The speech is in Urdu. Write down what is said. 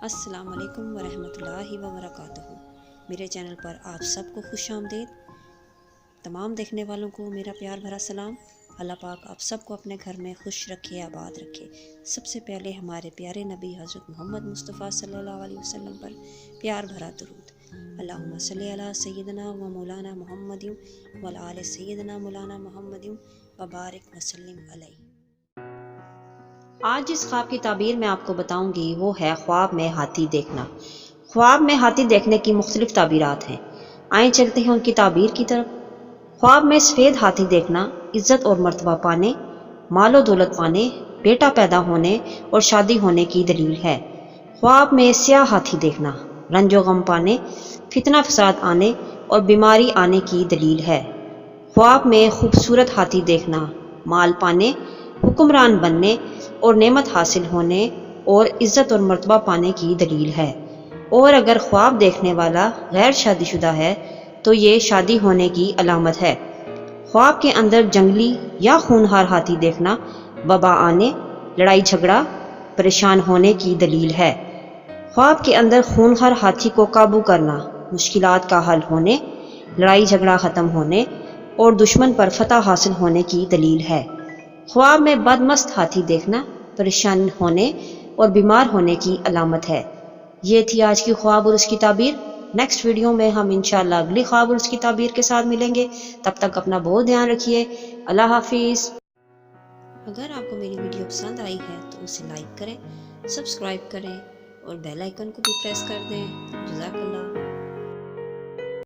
السلام علیکم ورحمۃ اللہ وبرکاتہ۔ میرے چینل پر آپ سب کو خوش آمدید۔ تمام دیکھنے والوں کو میرا پیار بھرا سلام۔ اللہ پاک آپ سب کو اپنے گھر میں خوش رکھے، آباد رکھے۔ سب سے پہلے ہمارے پیارے نبی حضرت محمد مصطفیٰ صلی اللہ علیہ وسلم پر پیار بھرا درود۔ اللہم صلی علی سیدنا و مولانا محمد وعلی آل سیدنا مولانا محمد وبارک وسلم علیہ۔ آج جس خواب کی تعبیر میں آپ کو بتاؤں گی وہ ہے خواب میں ہاتھی دیکھنا۔ خواب میں ہاتھی دیکھنے کی مختلف تعبیرات ہیں، آئیں چلتے ہیں ان کی تعبیر کی طرف۔ خواب میں سفید ہاتھی دیکھنا عزت اور مرتبہ پانے، مال و دولت پانے، بیٹا پیدا ہونے اور شادی ہونے کی دلیل ہے۔ خواب میں سیاہ ہاتھی دیکھنا رنج و غم پانے، فتنہ فساد آنے اور بیماری آنے کی دلیل ہے۔ خواب میں خوبصورت ہاتھی دیکھنا مال پانے، حکمران بننے اور نعمت حاصل ہونے اور عزت اور مرتبہ پانے کی دلیل ہے۔ اور اگر خواب دیکھنے والا غیر شادی شدہ ہے تو یہ شادی ہونے کی علامت ہے۔ خواب کے اندر جنگلی یا خونخوار ہاتھی دیکھنا وبا آنے، لڑائی جھگڑا، پریشان ہونے کی دلیل ہے۔ خواب کے اندر خونخوار ہاتھی کو قابو کرنا مشکلات کا حل ہونے، لڑائی جھگڑا ختم ہونے اور دشمن پر فتح حاصل ہونے کی دلیل ہے۔ خواب میں بدمست ہاتھی دیکھنا پریشان ہونے اور بیمار ہونے کی علامت ہے۔ یہ تھی آج کی خواب اور اس کی تعبیر۔ نیکسٹ ویڈیو میں ہم انشاءاللہ اگلی خواب اور اس کی تعبیر کے ساتھ ملیں گے۔ تب تک اپنا بہت دھیان رکھیے۔ اللہ حافظ۔ اگر آپ کو میری ویڈیو پسند آئی ہے تو اسے لائک کریں، سبسکرائب کریں اور بیل آئیکن کو بھی پریس کر دیں۔ جزاک اللہ۔